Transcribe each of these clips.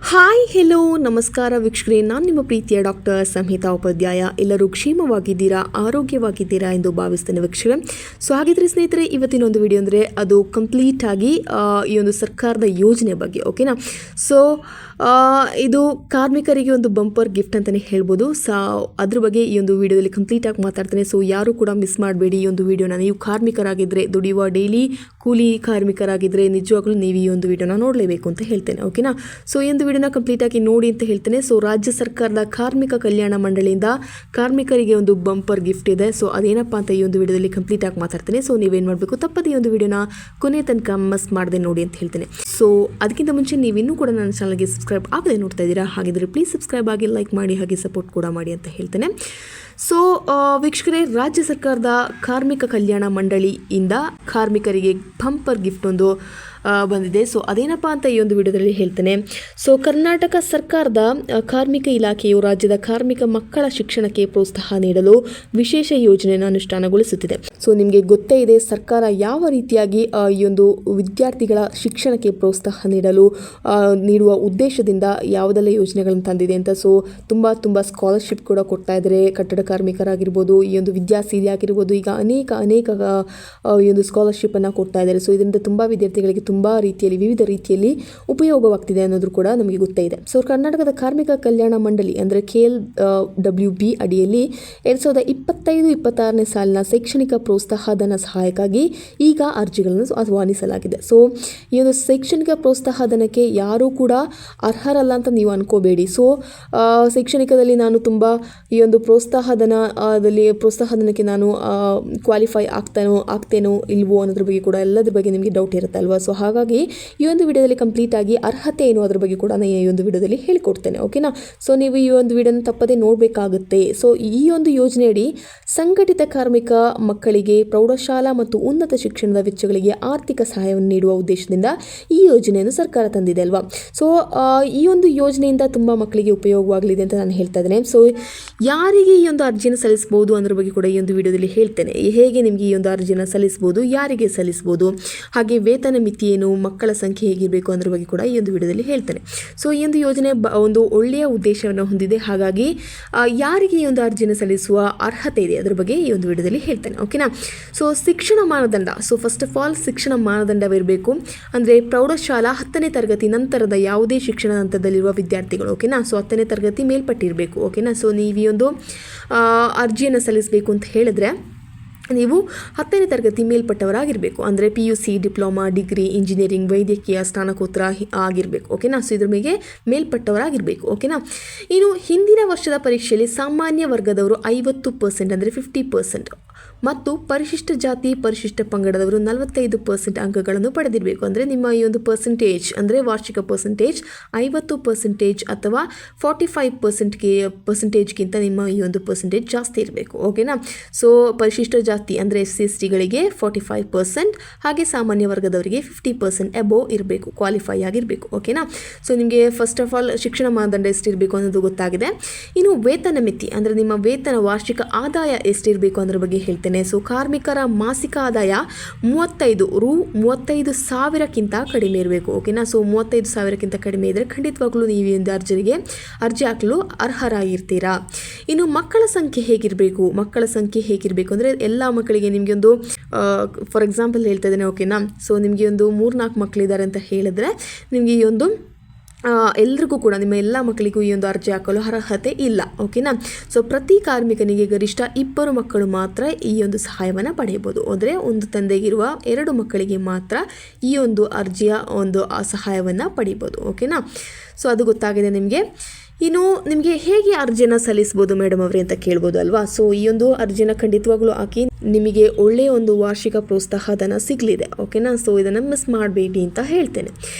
Hi hello ನಮಸ್ಕಾರ ವೀಕ್ಷಕರೇ, ನಾನು ನಿಮ್ಮ ಪ್ರೀತಿಯ ಡಾಕ್ಟರ್ ಸಂಹಿತಾ ಉಪಾಧ್ಯಾಯ. ಎಲ್ಲರೂ ಕ್ಷೇಮವಾಗಿದ್ದೀರಾ, ಆರೋಗ್ಯವಾಗಿದ್ದೀರಾ ಎಂದು ಭಾವಿಸ್ತೇನೆ ವೀಕ್ಷಕರೇ. ಸೊ ಹಾಗಿದ್ರೆ ಸ್ನೇಹಿತರೆ, ಇವತ್ತಿನ ಒಂದು ವಿಡಿಯೋ ಅಂದರೆ ಅದು ಕಂಪ್ಲೀಟ್ ಆಗಿ ಈ ಒಂದು ಸರ್ಕಾರದ ಯೋಜನೆ ಬಗ್ಗೆ. ಓಕೆನಾ. ಸೊ ಇದು ಕಾರ್ಮಿಕರಿಗೆ ಒಂದು ಬಂಪರ್ ಗಿಫ್ಟ್ ಅಂತಲೇ ಹೇಳ್ಬೋದು. ಅದ್ರ ಬಗ್ಗೆ ಈ ಒಂದು ವಿಡಿಯೋದಲ್ಲಿ ಕಂಪ್ಲೀಟಾಗಿ ಮಾತಾಡ್ತೇನೆ. ಸೊ ಯಾರು ಕೂಡ ಮಿಸ್ ಮಾಡಬೇಡಿ ಈ ಒಂದು ವಿಡಿಯೋನ. ನೀವು ಕಾರ್ಮಿಕರಾಗಿದ್ದರೆ, ದುಡಿಯುವ ಡೈಲಿ ಕೂಲಿ ಕಾರ್ಮಿಕರಾಗಿದ್ದರೆ ನಿಜವಾಗ್ಲೂ ನೀವು ಈ ಒಂದು ವಿಡಿಯೋನ ನೋಡಲೇಬೇಕು ಅಂತ ಹೇಳ್ತೇನೆ. ಓಕೆನಾ. ಸೊ ಈ ಒಂದು ವಿಡಿಯೋನ ಕಂಪ್ಲೀಟಾಗಿ ನೋಡಿ ಅಂತ ಹೇಳ್ತೇನೆ. ಸೊ ರಾಜ್ಯ ಸರ್ಕಾರದ ಕಾರ್ಮಿಕ ಕಲ್ಯಾಣ ಮಂಡಳಿಯಿಂದ ಕಾರ್ಮಿಕರಿಗೆ ಒಂದು ಬಂಪರ್ ಗಿಫ್ಟ್ ಇದೆ. ಸೊ ಅದೇನಪ್ಪ ಅಂತ ಈ ಒಂದು ವಿಡಿಯೋದಲ್ಲಿ ಕಂಪ್ಲೀಟಾಗಿ ಮಾತಾಡ್ತೇನೆ. ಸೊ ನೀವೇನು ಮಾಡಬೇಕು, ತಪ್ಪದೆ ಈ ಒಂದು ವಿಡಿಯೋನ ಕೊನೆ ತನಕ ಮಿಸ್ ಮಾಡದೆ ನೋಡಿ ಅಂತ ಹೇಳ್ತೇನೆ. ಸೊ ಅದಕ್ಕಿಂತ ಮುಂಚೆ ನೀವಿನ್ನೂ ಕೂಡ ನನ್ನ ಚಾನಲ್ಗೆ ಸಬ್ಸ್ಕ್ರೈಬ್ ಆಗದೆ ನೋಡ್ತಾ ಇದ್ದೀರಾ, ಹಾಗಿದ್ರೆ ಪ್ಲೀಸ್ ಸಬ್ಸ್ಕ್ರೈಬ್ ಆಗಿ, ಲೈಕ್ ಮಾಡಿ, ಹಾಗೆ ಸಪೋರ್ಟ್ ಕೂಡ ಮಾಡಿ ಅಂತ ಹೇಳ್ತೇನೆ. ಸೊ ವೀಕ್ಷಕರೇ, ರಾಜ್ಯ ಸರ್ಕಾರದ ಕಾರ್ಮಿಕ ಕಲ್ಯಾಣ ಮಂಡಳಿಯಿಂದ ಕಾರ್ಮಿಕರಿಗೆ ಬಂಪರ್ ಗಿಫ್ಟ್ ಒಂದು ಬಂದಿದೆ. ಸೊ ಅದೇನಪ್ಪ ಅಂತ ಈ ಒಂದು ವಿಡಿಯೋದಲ್ಲಿ ಹೇಳ್ತೇನೆ. ಸೊ ಕರ್ನಾಟಕ ಸರ್ಕಾರದ ಕಾರ್ಮಿಕ ಇಲಾಖೆಯು ರಾಜ್ಯದ ಕಾರ್ಮಿಕ ಮಕ್ಕಳ ಶಿಕ್ಷಣಕ್ಕೆ ಪ್ರೋತ್ಸಾಹ ನೀಡಲು ವಿಶೇಷ ಯೋಜನೆಯನ್ನು ಅನುಷ್ಠಾನಗೊಳಿಸುತ್ತಿದೆ. ಸೊ ನಿಮಗೆ ಗೊತ್ತೇ ಇದೆ, ಸರ್ಕಾರ ಯಾವ ರೀತಿಯಾಗಿ ಈ ಒಂದು ವಿದ್ಯಾರ್ಥಿಗಳ ಶಿಕ್ಷಣಕ್ಕೆ ಪ್ರೋತ್ಸಾಹ ನೀಡುವ ಉದ್ದೇಶದಿಂದ ಯಾವುದೆಲ್ಲ ಯೋಜನೆಗಳನ್ನು ತಂದಿದೆ ಅಂತ. ಸೊ ತುಂಬ ಸ್ಕಾಲರ್ಶಿಪ್ ಕೂಡ ಕೊಡ್ತಾ ಇದ್ದಾರೆ. ಕಟ್ಟಡ ಕಾರ್ಮಿಕರಾಗಿರ್ಬೋದು, ಈ ಒಂದು ವಿದ್ಯಾಸಿರಿ ಆಗಿರ್ಬೋದು, ಈಗ ಅನೇಕ ಈ ಒಂದು ಸ್ಕಾಲರ್ಶಿಪ್ಪನ್ನು ಕೊಡ್ತಾ ಇದ್ದಾರೆ. ಸೊ ಇದರಿಂದ ತುಂಬ ವಿದ್ಯಾರ್ಥಿಗಳಿಗೆ ವಿವಿಧ ರೀತಿಯಲ್ಲಿ ಉಪಯೋಗವಾಗ್ತಿದೆ ಅನ್ನೋದು ಕೂಡ ನಮಗೆ ಗೊತ್ತೇ ಇದೆ. ಸೊ ಕರ್ನಾಟಕದ ಕಾರ್ಮಿಕ ಕಲ್ಯಾಣ ಮಂಡಳಿ ಅಂದರೆ KLWB ಅಡಿಯಲ್ಲಿ 2025-26ನೇ ಸಾಲಿನ ಶೈಕ್ಷಣಿಕ ಪ್ರೋತ್ಸಾಹಧನ ಸಹಾಯಕ್ಕಾಗಿ ಈಗ ಅರ್ಜಿಗಳನ್ನು ಆಹ್ವಾನಿಸಲಾಗಿದೆ. ಸೊ ಈ ಒಂದು ಶೈಕ್ಷಣಿಕ ಪ್ರೋತ್ಸಾಹಧನಕ್ಕೆ ಯಾರೂ ಕೂಡ ಅರ್ಹರಲ್ಲ ಅಂತ ನೀವು ಅನ್ಕೋಬೇಡಿ. ಸೊ ಶೈಕ್ಷಣಿಕದಲ್ಲಿ ನಾನು ತುಂಬ ಈ ಒಂದು ಪ್ರೋತ್ಸಾಹಧನಕ್ಕೆ ನಾನು ಕ್ವಾಲಿಫೈ ಆಗ್ತೇನೋ ಇಲ್ವೋ ಅನ್ನೋದ್ರ ಬಗ್ಗೆ ಕೂಡ ಎಲ್ಲದ್ರ ಬಗ್ಗೆ ನಿಮಗೆ ಡೌಟ್ ಇರುತ್ತೆ ಅಲ್ವಾ. ಸೊ ಹಾಗಾಗಿ ಈ ಒಂದು ವಿಡಿಯೋದಲ್ಲಿ ಕಂಪ್ಲೀಟ್ ಆಗಿ ಅರ್ಹತೆ ಏನು ಅದ್ರ ಬಗ್ಗೆ ಕೂಡ ನಾನು ಈ ಒಂದು ವಿಡಿಯೋದಲ್ಲಿ ಹೇಳಿಕೊಡ್ತೇನೆ. ಓಕೆನಾ. ಸೊ ನೀವು ಈ ಒಂದು ವಿಡಿಯೋನ ತಪ್ಪದೇ ನೋಡಬೇಕಾಗುತ್ತೆ. ಸೊ ಈ ಒಂದು ಯೋಜನೆಯಡಿ ಸಂಘಟಿತ ಕಾರ್ಮಿಕ ಮಕ್ಕಳಿಗೆ ಪ್ರೌಢಶಾಲಾ ಮತ್ತು ಉನ್ನತ ಶಿಕ್ಷಣದ ವೆಚ್ಚಗಳಿಗೆ ಆರ್ಥಿಕ ಸಹಾಯವನ್ನು ನೀಡುವ ಉದ್ದೇಶದಿಂದ ಈ ಯೋಜನೆಯನ್ನು ಸರ್ಕಾರ ತಂದಿದೆ ಅಲ್ವಾ. ಸೊ ಈ ಒಂದು ಯೋಜನೆಯಿಂದ ತುಂಬ ಮಕ್ಕಳಿಗೆ ಉಪಯೋಗವಾಗಲಿದೆ ಅಂತ ನಾನು ಹೇಳ್ತಾ ಇದ್ದೇನೆ. ಸೊ ಯಾರಿಗೆ ಈ ಒಂದು ಅರ್ಜಿಯನ್ನು ಸಲ್ಲಿಸಬಹುದು ಅನ್ನೋದ್ರ ಬಗ್ಗೆ ಕೂಡ ಈ ಒಂದು ವಿಡಿಯೋದಲ್ಲಿ ಹೇಳ್ತೇನೆ. ಹೇಗೆ ನಿಮಗೆ ಈ ಒಂದು ಅರ್ಜಿಯನ್ನು ಸಲ್ಲಿಸಬಹುದು, ಯಾರಿಗೆ ಸಲ್ಲಿಸಬಹುದು, ಹಾಗೆ ವೇತನ ಮಿತಿ ಏನು, ಮಕ್ಕಳ ಸಂಖ್ಯೆ ಹೇಗಿರಬೇಕು ಅನ್ನೋದ್ರ ಬಗ್ಗೆ ಕೂಡ ಈ ಒಂದು ವಿಡಿಯೋದಲ್ಲಿ ಹೇಳ್ತೇನೆ. ಸೊ ಈ ಒಂದು ಯೋಜನೆ ಒಂದು ಒಳ್ಳೆಯ ಉದ್ದೇಶವನ್ನು ಹೊಂದಿದೆ. ಹಾಗಾಗಿ ಯಾರಿಗೆ ಈ ಒಂದು ಅರ್ಜಿಯನ್ನು ಸಲ್ಲಿಸುವ ಅರ್ಹತೆ ಇದೆ ಅದರ ಬಗ್ಗೆ ಈ ಒಂದು ವಿಡಿಯೋದಲ್ಲಿ ಹೇಳ್ತೇನೆ. ಓಕೆನಾ. ಸೊ ಶಿಕ್ಷಣ ಮಾನದಂಡ. ಸೊ ಫಸ್ಟ್ ಆಫ್ ಆಲ್ ಶಿಕ್ಷಣ ಮಾನದಂಡವಿರಬೇಕು. ಅಂದರೆ ಪ್ರೌಢಶಾಲಾ 10ನೇ ತರಗತಿ ನಂತರದ ಯಾವುದೇ ಶಿಕ್ಷಣ ಹಂತದಲ್ಲಿರುವ ವಿದ್ಯಾರ್ಥಿಗಳು. ಓಕೆನಾ. ಸೊ 10ನೇ ತರಗತಿ ಮೇಲ್ಪಟ್ಟಿರಬೇಕು. ಓಕೆನಾ. ಸೊ ನೀವು ಈ ಒಂದು ಅರ್ಜಿಯನ್ನು ಸಲ್ಲಿಸಬೇಕು ಅಂತ ಹೇಳಿದ್ರೆ ನೀವು 10ನೇ ತರಗತಿ ಮೇಲ್ಪಟ್ಟವರಾಗಿರಬೇಕು. ಅಂದರೆ PUC, ಡಿಪ್ಲೊಮಾ, ಡಿಗ್ರಿ, ಇಂಜಿನಿಯರಿಂಗ್, ವೈದ್ಯಕೀಯ, ಸ್ನಾತಕೋತ್ತರ ಆಗಿರಬೇಕು. ಓಕೆನಾ. ಸೊ ಇದ್ರ ಮೇಲೆ ಮೇಲ್ಪಟ್ಟವರಾಗಿರಬೇಕು. ಓಕೆನಾ. ಇನ್ನು ಹಿಂದಿನ ವರ್ಷದ ಪರೀಕ್ಷೆಯಲ್ಲಿ ಸಾಮಾನ್ಯ ವರ್ಗದವರು 50% ಅಂದರೆ 50% ಮತ್ತು ಪರಿಶಿಷ್ಟ ಜಾತಿ ಪರಿಶಿಷ್ಟ ಪಂಗಡದವರು 45% ಅಂಕಗಳನ್ನು ಪಡೆದಿರಬೇಕು. ಅಂದರೆ ನಿಮ್ಮ ಈ ಒಂದು ಪರ್ಸೆಂಟೇಜ್ ಅಂದರೆ ವಾರ್ಷಿಕ ಪರ್ಸೆಂಟೇಜ್ 50% ಅಥವಾ 45%ಗಿಂತ ನಿಮ್ಮ ಈ ಒಂದು ಪರ್ಸೆಂಟೇಜ್ ಜಾಸ್ತಿ ಇರಬೇಕು. ಓಕೆನಾ. ಸೊ ಪರಿಶಿಷ್ಟ ಜಾತಿ ಅಂದರೆ SC/STಗಳಿಗೆ 45%, ಹಾಗೆ ಸಾಮಾನ್ಯ ವರ್ಗದವರಿಗೆ 50% ಅಬೋವ್ ಇರಬೇಕು, ಕ್ವಾಲಿಫೈ ಆಗಿರಬೇಕು. ಓಕೆನಾ. ಸೊ ನಿಮಗೆ ಫಸ್ಟ್ ಆಫ್ ಆಲ್ ಶಿಕ್ಷಣ ಮಾನದಂಡ ಎಷ್ಟಿರಬೇಕು ಅನ್ನೋದು ಗೊತ್ತಾಗಿದೆ. ಇನ್ನು ವೇತನ ಮಿತಿ ಅಂದರೆ ನಿಮ್ಮ ವೇತನ ವಾರ್ಷಿಕ ಆದಾಯ ಎಷ್ಟಿರಬೇಕು ಅನ್ನೋದ್ರ ಬಗ್ಗೆ ಹೇಳ್ತೇನೆ. ಸೊ ಕಾರ್ಮಿಕರ ಮಾಸಿಕ ಆದಾಯ 35,000ಕ್ಕಿಂತ ಕಡಿಮೆ ಇರಬೇಕು. ಓಕೆನಾ. ಸೊ 35,000ಕ್ಕಿಂತ ಕಡಿಮೆ ಇದ್ದರೆ ಖಂಡಿತವಾಗ್ಲೂ ನೀವು ಒಂದು ಅರ್ಜಿ ಹಾಕಲು ಅರ್ಹರಾಗಿರ್ತೀರಾ. ಇನ್ನು ಮಕ್ಕಳ ಸಂಖ್ಯೆ ಹೇಗಿರಬೇಕು ಅಂದರೆ ಎಲ್ಲ ಮಕ್ಕಳಿಗೆ ನಿಮಗೆ ಒಂದು ಫಾರ್ ಎಕ್ಸಾಂಪಲ್ ಹೇಳ್ತಾ ಇದ್ದೇನೆ. ಓಕೆನಾ. ಸೊ ನಿಮಗೆ ಒಂದು 3-4 ಮಕ್ಕಳಿದ್ದಾರೆ ಅಂತ ಹೇಳಿದ್ರೆ ನಿಮಗೆ ಈ ಒಂದು ಎಲ್ರಿಗೂ ಕೂಡ ನಿಮ್ಮ ಎಲ್ಲ ಮಕ್ಕಳಿಗೂ ಈ ಒಂದು ಅರ್ಜಿ ಹಾಕಲು ಅರ್ಹತೆ ಇಲ್ಲ. ಓಕೆನಾ. ಸೊ ಪ್ರತಿ ಕಾರ್ಮಿಕನಿಗೆ ಗರಿಷ್ಠ 2 ಮಕ್ಕಳು ಮಾತ್ರ ಈ ಒಂದು ಸಹಾಯವನ್ನು ಪಡೆಯಬಹುದು. ಅಂದರೆ ಒಂದು ತಂದೆಗಿರುವ 2 ಮಕ್ಕಳಿಗೆ ಮಾತ್ರ ಈ ಒಂದು ಅರ್ಜಿಯ ಒಂದು ಸಹಾಯವನ್ನು ಪಡಿಬೋದು. ಓಕೆನಾ. ಸೊ ಅದು ಗೊತ್ತಾಗಿದೆ ನಿಮಗೆ. ಇನ್ನು ನಿಮಗೆ ಹೇಗೆ ಅರ್ಜಿಯನ್ನು ಸಲ್ಲಿಸ್ಬೋದು ಮೇಡಮ್ ಅವರೇ ಅಂತ ಕೇಳ್ಬೋದು ಅಲ್ವಾ. ಸೊ ಈ ಒಂದು ಅರ್ಜಿಯನ್ನು ಖಂಡಿತವಾಗ್ಲೂ ಹಾಕಿ, ನಿಮಗೆ ಒಳ್ಳೆಯ ಒಂದು ವಾರ್ಷಿಕ ಪ್ರೋತ್ಸಾಹಧನ ಸಿಗಲಿದೆ. ಓಕೆನಾ. ಸೊ ಇದನ್ನು ಮಿಸ್ ಮಾಡಬೇಡಿ ಅಂತ ಹೇಳ್ತೇನೆ.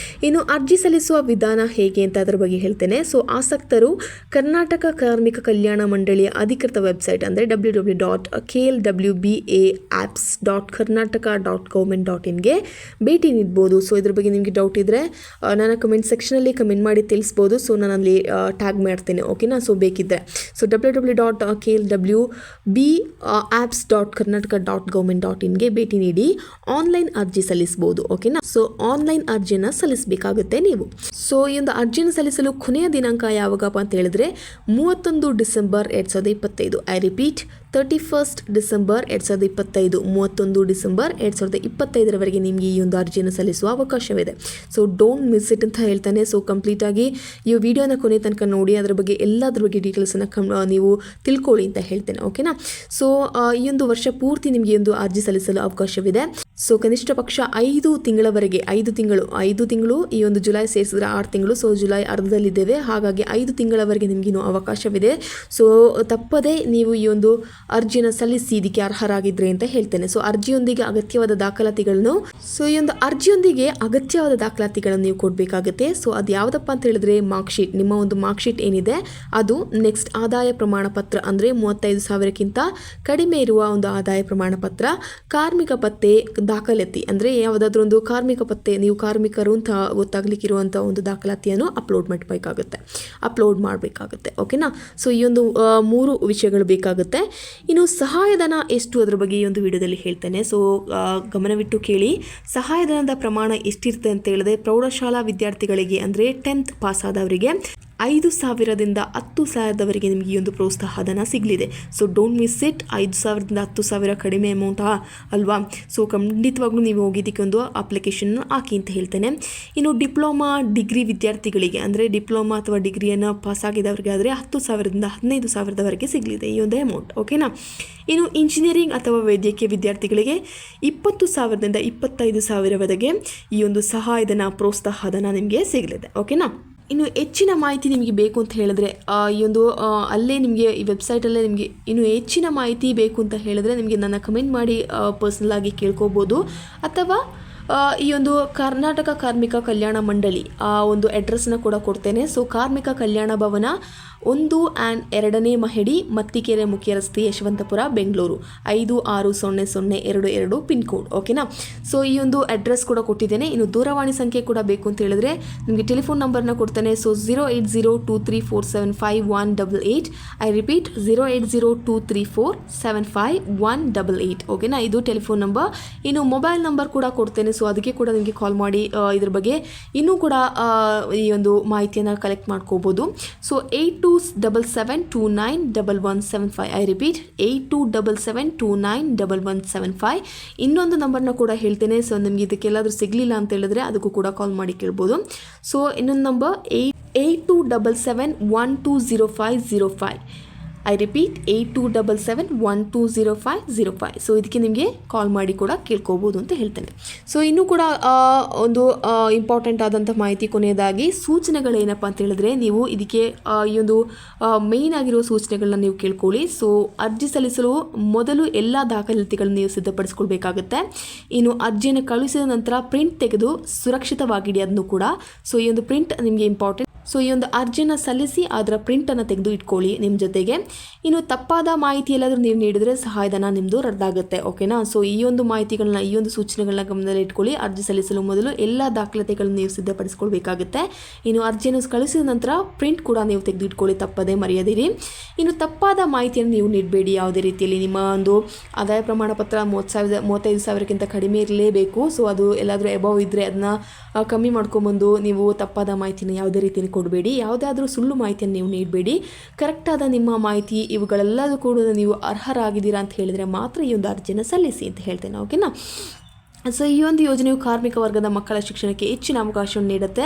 ಇನ್ನು ಅರ್ಜಿ ಸಲ್ಲಿಸುವ ವಿಧಾನ ಹೇಗೆ ಅಂತ ಅದರ ಬಗ್ಗೆ ಹೇಳ್ತೇನೆ. ಸೊ ಆಸಕ್ತರು ಕರ್ನಾಟಕ ಕಾರ್ಮಿಕ ಕಲ್ಯಾಣ ಮಂಡಳಿಯ ಅಧಿಕೃತ ವೆಬ್ಸೈಟ್ ಅಂದರೆ www.klwbapps.karnataka.government.in ಭೇಟಿ ನೀಡಬಹುದು. ಸೊ ಇದ್ರ ಬಗ್ಗೆ ನಿಮಗೆ ಡೌಟ್ ಇದ್ದರೆ ನನ್ನ ಕಮೆಂಟ್ ಸೆಕ್ಷನಲ್ಲಿ ಕಮೆಂಟ್ ಮಾಡಿ ತಿಳಿಸ್ಬೋದು. ಸೊ ನಾನು ಅಲ್ಲಿ ಟ್ಯಾಗ್ ಮಾಡ್ತೇನೆ. ಓಕೆನಾ. ಸೊ ಬೇಕಿದ್ದರೆ ಸೊ www.klwbapps.karnataka karnataka.government.in ಭೇಟಿ ನೀಡಿ ಆನ್ಲೈನ್ ಅರ್ಜಿ ಸಲ್ಲಿಸಬಹುದು. ಓಕೆನಾ. ಸೊ ಆನ್ಲೈನ್ ಅರ್ಜಿನ ಸಲ್ಲಿಸಬೇಕಾಗುತ್ತೆ ನೀವು. ಸೊ ಈ ಒಂದು ಅರ್ಜಿನ ಸಲ್ಲಿಸಲು ಕೊನೆಯ ದಿನಾಂಕ ಯಾವಾಗಪ್ಪ ಅಂತ ಹೇಳಿದ್ರೆ 31 December 2025. I repeat 31 December 2025, 31 December 2025ರವರೆಗೆ ನಿಮಗೆ ಈ ಒಂದು ಅರ್ಜಿಯನ್ನು ಸಲ್ಲಿಸುವ ಅವಕಾಶವಿದೆ. ಸೊ ಡೋಂಟ್ ಮಿಸ್ ಇಟ್ ಅಂತ ಹೇಳ್ತಾನೆ. ಸೊ ಕಂಪ್ಲೀಟಾಗಿ ಈ ವಿಡಿಯೋನ ಕೊನೆ ತನಕ ನೋಡಿ, ಅದರ ಬಗ್ಗೆ ಎಲ್ಲದ್ರ ಬಗ್ಗೆ ಡೀಟೇಲ್ಸನ್ನು ನೀವು ತಿಳ್ಕೊಳ್ಳಿ ಅಂತ ಹೇಳ್ತೇನೆ. ಓಕೆನಾ. ಸೊ ಈ ಒಂದು ವರ್ಷ ಪೂರ್ತಿ ನಿಮಗೆ ಒಂದು ಅರ್ಜಿ ಸಲ್ಲಿಸಲು ಅವಕಾಶವಿದೆ. ಸೊ ಕನಿಷ್ಠ ಪಕ್ಷ 5 ತಿಂಗಳವರೆಗೆ 5 ತಿಂಗಳು ಈ ಒಂದು ಜುಲೈ ಸೇರಿಸಿದ್ರೆ 6 ತಿಂಗಳು. ಸೊ ಜುಲೈ ಅರ್ಧದಲ್ಲಿದ್ದೇವೆ, ಹಾಗಾಗಿ 5 ತಿಂಗಳವರೆಗೆ ನಿಮಗಿನ್ನೂ ಅವಕಾಶವಿದೆ. ಸೊ ತಪ್ಪದೇ ನೀವು ಈ ಒಂದು ಅರ್ಜಿಯನ್ನು ಸಲ್ಲಿಸಿ ಇದಕ್ಕೆ ಅರ್ಹರಾಗಿದ್ರೆ ಅಂತ ಹೇಳ್ತೇನೆ. ಸೊ ಅರ್ಜಿಯೊಂದಿಗೆ ಅಗತ್ಯವಾದ ದಾಖಲಾತಿಗಳನ್ನು ನೀವು ಕೊಡಬೇಕಾಗುತ್ತೆ. ಸೊ ಅದು ಯಾವುದಪ್ಪ ಅಂತ ಹೇಳಿದ್ರೆ ಮಾರ್ಕ್ಶೀಟ್, ನಿಮ್ಮ ಒಂದು ಮಾರ್ಕ್ಶೀಟ್ ಏನಿದೆ ಅದು, ನೆಕ್ಸ್ಟ್ ಆದಾಯ ಪ್ರಮಾಣ ಪತ್ರ ಅಂದರೆ 35,000ಕ್ಕಿಂತ ಕಡಿಮೆ ಇರುವ ಒಂದು ಆದಾಯ ಪ್ರಮಾಣ ಪತ್ರ, ಕಾರ್ಮಿಕ ಪತ್ತೆ ದಾಖಲಾತಿ ಅಂದರೆ ಯಾವುದಾದ್ರೂ ಒಂದು ಕಾರ್ಮಿಕ ಪತ್ತೆ, ನೀವು ಕಾರ್ಮಿಕರು ಅಂತ ಗೊತ್ತಾಗ್ಲಿಕ್ಕಿರುವಂಥ ಒಂದು ದಾಖಲಾತಿಯನ್ನು ಅಪ್ಲೋಡ್ ಮಾಡಬೇಕಾಗುತ್ತೆ. ಓಕೆನಾ. ಸೊ ಈ ಒಂದು 3 ವಿಷಯಗಳು ಬೇಕಾಗುತ್ತೆ. ಇನ್ನು ಸಹಾಯಧನ ಎಷ್ಟು, ಅದ್ರ ಬಗ್ಗೆ ಈ ಒಂದು ವಿಡಿಯೋದಲ್ಲಿ ಹೇಳ್ತೇನೆ. ಸೊ ಗಮನವಿಟ್ಟು ಕೇಳಿ. ಸಹಾಯಧನದ ಪ್ರಮಾಣ ಎಷ್ಟಿರುತ್ತೆ ಅಂತ ಹೇಳಿದ್ರೆ, ಪ್ರೌಢಶಾಲಾ ವಿದ್ಯಾರ್ಥಿಗಳಿಗೆ ಅಂದರೆ 10th ಪಾಸ್ ಆದವರಿಗೆ 5,000ದಿಂದ 10,000ದವರೆಗೆ ನಿಮಗೆ ಈ ಒಂದು ಪ್ರೋತ್ಸಾಹ ಧನ ಸಿಗಲಿದೆ. So don't miss it. 5,000ದಿಂದ 10,000 ಕಡಿಮೆ ಅಮೌಂಟ್ ಅಲ್ವಾ. ಸೊ ಖಂಡಿತವಾಗ್ಲೂ ನೀವು ಹೋಗಿದ್ದಕ್ಕೆ ಒಂದು ಅಪ್ಲಿಕೇಶನ್ ಹಾಕಿ ಅಂತ ಹೇಳ್ತೇನೆ. ಇನ್ನು ಡಿಪ್ಲೊಮಾ ಡಿಗ್ರಿ ವಿದ್ಯಾರ್ಥಿಗಳಿಗೆ ಅಂದರೆ ಡಿಪ್ಲೊಮಾ ಅಥವಾ ಡಿಗ್ರಿಯನ್ನು ಪಾಸ್ ಆಗಿದವರಿಗೆ ಆದರೆ 10,000ದಿಂದ 15,000ದವರೆಗೆ ಸಿಗಲಿದೆ ಈ ಒಂದು ಅಮೌಂಟ್. ಓಕೆನಾ. ಇನ್ನು ಇಂಜಿನಿಯರಿಂಗ್ ಅಥವಾ ವೈದ್ಯಕೀಯ ವಿದ್ಯಾರ್ಥಿಗಳಿಗೆ 20,000ದಿಂದ 25,000ವರೆಗೆ ಈ ಒಂದು ಸಹಾಯಧನ ಪ್ರೋತ್ಸಾಹ ಧನ ನಿಮಗೆ ಸಿಗಲಿದೆ. ಓಕೆನಾ. ಇನ್ನು ಹೆಚ್ಚಿನ ಮಾಹಿತಿ ನಿಮಗೆ ಬೇಕು ಅಂತ ಹೇಳಿದ್ರೆ ಈ ಒಂದು ಅಲ್ಲೇ ನಿಮಗೆ ಈ ವೆಬ್ಸೈಟಲ್ಲೇ ನಿಮಗೆ ಇನ್ನೂ ಹೆಚ್ಚಿನ ಮಾಹಿತಿ ಬೇಕು ಅಂತ ಹೇಳಿದ್ರೆ ನಿಮಗೆ ನನ್ನ ಕಮೆಂಟ್ ಮಾಡಿ ಪರ್ಸ್ನಲ್ ಆಗಿ ಕೇಳ್ಕೋಬೋದು. ಅಥವಾ ಈ ಒಂದು ಕರ್ನಾಟಕ ಕಾರ್ಮಿಕ ಕಲ್ಯಾಣ ಮಂಡಳಿ ಆ ಒಂದು ಅಡ್ರೆಸ್ನ ಕೂಡ ಕೊಡ್ತೇನೆ. ಸೊ ಕಾರ್ಮಿಕ ಕಲ್ಯಾಣ ಭವನ 1 and 2ನೇ ಮಹಡಿ, ಮತ್ತಿಕೆರೆ ಮುಖ್ಯ ರಸ್ತೆ, ಯಶವಂತಪುರ, ಬೆಂಗಳೂರು 560022 ಪಿನ್ ಕೋಡ್. ಓಕೆನಾ. ಸೊ ಈ ಒಂದು ಅಡ್ರೆಸ್ ಕೂಡ ಕೊಟ್ಟಿದ್ದೇನೆ. ಇನ್ನು ದೂರವಾಣಿ ಸಂಖ್ಯೆ ಕೂಡ ಬೇಕು ಅಂತ ಹೇಳಿದ್ರೆ ನಿಮಗೆ ಟೆಲಿಫೋನ್ ನಂಬರ್ನ ಕೊಡ್ತೇನೆ. ಸೊ 08023475188. I repeat 08023475188. ಓಕೆನಾ. ಇದು ಟೆಲಿಫೋನ್ ನಂಬರ್. ಇನ್ನು ಮೊಬೈಲ್ ನಂಬರ್ ಕೂಡ ಕೊಡ್ತೇನೆ. ಸೊ ಅದಕ್ಕೆ ಕೂಡ ನಿಮಗೆ ಕಾಲ್ ಮಾಡಿ ಇದ್ರ ಬಗ್ಗೆ ಇನ್ನೂ ಕೂಡ ಈ ಒಂದು ಮಾಹಿತಿಯನ್ನು ಕಲೆಕ್ಟ್ ಮಾಡ್ಕೋಬೋದು. ಸೊ 8277291175. I repeat 8277291175. ಇನ್ನೊಂದು ನಂಬರ್ನ ಕೂಡ ಹೇಳ್ತೇನೆ. ಸೊ ನಿಮಗೆ ಇದಕ್ಕೆಲ್ಲಾದರೂ ಸಿಗಲಿಲ್ಲ ಅಂತ ಹೇಳಿದ್ರೆ ಅದಕ್ಕೂ ಕೂಡ ಕಾಲ್ ಮಾಡಿ ಕೇಳ್ಬೋದು. ಸೊ ಇನ್ನೊಂದು ನಂಬರ್ 8277120505. I repeat 8277120505. ಸೊ ಇದಕ್ಕೆ ನಿಮಗೆ ಕಾಲ್ ಮಾಡಿ ಕೂಡ ಕೇಳ್ಕೋಬೋದು ಅಂತ ಹೇಳ್ತೇನೆ. ಸೊ ಇನ್ನೂ ಕೂಡ ಒಂದು ಇಂಪಾರ್ಟೆಂಟ್ ಆದಂಥ ಮಾಹಿತಿ ಕೊನೆಯದಾಗಿ ಸೂಚನೆಗಳೇನಪ್ಪ ಅಂತ ಹೇಳಿದ್ರೆ, ನೀವು ಇದಕ್ಕೆ ಈ ಒಂದು ಮೇಯ್ನ್ ಆಗಿರುವ ಸೂಚನೆಗಳನ್ನ ನೀವು ಕೇಳ್ಕೊಳ್ಳಿ. ಸೊ ಅರ್ಜಿ ಸಲ್ಲಿಸಲು ಮೊದಲು ಎಲ್ಲ ದಾಖಲಾತಿಗಳನ್ನು ನೀವು ಸಿದ್ಧಪಡಿಸ್ಕೊಳ್ಬೇಕಾಗುತ್ತೆ. ಇನ್ನು ಅರ್ಜಿಯನ್ನು ಕಳುಹಿಸಿದ ನಂತರ ಪ್ರಿಂಟ್ ತೆಗೆದು ಸುರಕ್ಷಿತವಾಗಿಡಿ ಅದನ್ನು ಕೂಡ. ಸೊ ಈ ಒಂದು ಪ್ರಿಂಟ್ ನಿಮಗೆ ಇಂಪಾರ್ಟೆಂಟ್. ಸೊ ಈ ಒಂದು ಅರ್ಜಿಯನ್ನು ಸಲ್ಲಿಸಿ ಅದರ ಪ್ರಿಂಟನ್ನು ತೆಗೆದು ಇಟ್ಕೊಳ್ಳಿ ನಿಮ್ಮ ಜೊತೆಗೆ. ಇನ್ನು ತಪ್ಪಾದ ಮಾಹಿತಿ ಎಲ್ಲಾದರೂ ನೀವು ನೀಡಿದರೆ ಸಹಾಯಧನ ನಿಮ್ಮದು ರದ್ದಾಗುತ್ತೆ. ಓಕೆನಾ. ಸೊ ಈ ಒಂದು ಮಾಹಿತಿಗಳನ್ನ, ಈ ಒಂದು ಸೂಚನೆಗಳನ್ನ ಗಮನದಲ್ಲಿ ಇಟ್ಕೊಳ್ಳಿ. ಅರ್ಜಿ ಸಲ್ಲಿಸಲು ಮೊದಲು ಎಲ್ಲ ದಾಖಲಾತಿಗಳನ್ನು ನೀವು ಸಿದ್ಧಪಡಿಸ್ಕೊಳ್ಬೇಕಾಗುತ್ತೆ. ಇನ್ನು ಅರ್ಜಿಯನ್ನು ಕಳಿಸಿದ ನಂತರ ಪ್ರಿಂಟ್ ಕೂಡ ನೀವು ತೆಗೆದು ಇಟ್ಕೊಳ್ಳಿ, ತಪ್ಪದೇ ಮರೆಯದಿರಿ. ಇನ್ನು ತಪ್ಪಾದ ಮಾಹಿತಿಯನ್ನು ನೀವು ನೀಡಬೇಡಿ ಯಾವುದೇ ರೀತಿಯಲ್ಲಿ. ನಿಮ್ಮ ಒಂದು ಆದಾಯ ಪ್ರಮಾಣ ಪತ್ರ 35,000ಕ್ಕಿಂತ ಕಡಿಮೆ ಇರಲೇಬೇಕು. ಸೊ ಅದು ಎಲ್ಲಾದರೂ ಎಬವ್ ಇದ್ದರೆ ಅದನ್ನ ಕಮ್ಮಿ ಮಾಡ್ಕೊಂಬಂದು ನೀವು ತಪ್ಪಾದ ಮಾಹಿತಿನ ಯಾವುದೇ ರೀತಿಯಲ್ಲಿ ಕೊಡಬೇಡಿ. ಯಾವುದಾದ್ರೂ ಸುಳ್ಳು ಮಾಹಿತಿಯನ್ನು ನೀವು ನೀಡಬೇಡಿ. ಕರೆಕ್ಟಾದ ನಿಮ್ಮ ಮಾಹಿತಿ ಇವುಗಳೆಲ್ಲದೂ ಕೂಡ ನೀವು ಅರ್ಹರಾಗಿದ್ದೀರಾ ಅಂತ ಹೇಳಿದರೆ ಮಾತ್ರ ಈ ಒಂದು ಅರ್ಜಿಯನ್ನು ಸಲ್ಲಿಸಿ ಅಂತ ಹೇಳ್ತೇನೆ. ಓಕೆನಾ. ಸೊ ಈ ಒಂದು ಯೋಜನೆಯು ಕಾರ್ಮಿಕ ವರ್ಗದ ಮಕ್ಕಳ ಶಿಕ್ಷಣಕ್ಕೆ ಹೆಚ್ಚಿನ ಅವಕಾಶವನ್ನು ನೀಡುತ್ತೆ.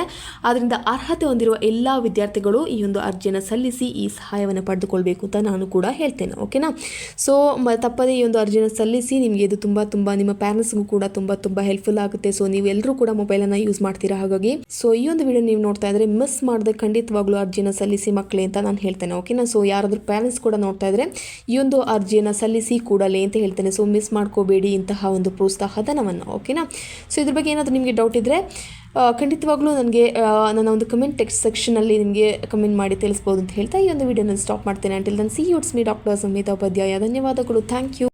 ಆದ್ದರಿಂದ ಅರ್ಹತೆ ಹೊಂದಿರುವ ಎಲ್ಲ ವಿದ್ಯಾರ್ಥಿಗಳು ಈ ಒಂದು ಅರ್ಜಿಯನ್ನು ಸಲ್ಲಿಸಿ ಈ ಸಹಾಯವನ್ನು ಪಡೆದುಕೊಳ್ಬೇಕು ಅಂತ ನಾನು ಕೂಡ ಹೇಳ್ತೇನೆ. ಓಕೆನಾ. ಸೊ ತಪ್ಪದೇ ಈ ಒಂದು ಅರ್ಜಿಯನ್ನು ಸಲ್ಲಿಸಿ. ನಿಮಗೆ ಇದು ತುಂಬ ನಿಮ್ಮ ಪ್ಯಾರೆಂಟ್ಸ್ಗೂ ಕೂಡ ತುಂಬ ಹೆಲ್ಪ್ಫುಲ್ ಆಗುತ್ತೆ. ಸೊ ನೀವು ಎಲ್ಲರೂ ಕೂಡ ಮೊಬೈಲನ್ನು ಯೂಸ್ ಮಾಡ್ತೀರಾ, ಹಾಗಾಗಿ ಸೊ ಈ ಒಂದು ವಿಡಿಯೋ ನೀವು ನೋಡ್ತಾ ಇದ್ರೆ ಮಿಸ್ ಮಾಡದೆ ಖಂಡಿತವಾಗ್ಲೂ ಅರ್ಜಿಯನ್ನು ಸಲ್ಲಿಸಿ ಮಕ್ಕಳೇ ಅಂತ ನಾನು ಹೇಳ್ತೇನೆ. ಓಕೆನಾ. ಸೊ ಯಾರಾದರೂ ಪ್ಯಾರೆಂಟ್ಸ್ ಕೂಡ ನೋಡ್ತಾ ಇದ್ರೆ ಈ ಒಂದು ಅರ್ಜಿಯನ್ನು ಸಲ್ಲಿಸಿ ಕೂಡಲೇ ಅಂತ ಹೇಳ್ತೇನೆ. ಸೊ ಮಿಸ್ ಮಾಡ್ಕೋಬೇಡಿ ಇಂತಹ ಒಂದು ಪ್ರೋತ್ಸಾಹ ಧನವನ್ನು. ಓಕೆನಾ. ಸೊ ಇದ್ರ ಬಗ್ಗೆ ಏನಾದರೂ ನಿಮಗೆ ಡೌಟ್ ಇದ್ದರೆ ಖಂಡಿತವಾಗ್ಲೂ ನನಗೆ ನನ್ನ ಒಂದು ಕಮೆಂಟ್ ಟೆಕ್ಸ್ಟ್ ಸೆಕ್ಷನಲ್ಲಿ ನಿಮಗೆ ಕಮೆಂಟ್ ಮಾಡಿ ತಿಳಿಸ್ಬೋದು ಅಂತ ಹೇಳ್ತಾ ಈ ಒಂದು ವಿಡಿಯೋನ ಸ್ಟಾಪ್ ಮಾಡ್ತೇನೆ. Until then see you. It's me doctor Samhita Upadhyaya. ಧನ್ಯವಾದಗಳು. Thank you.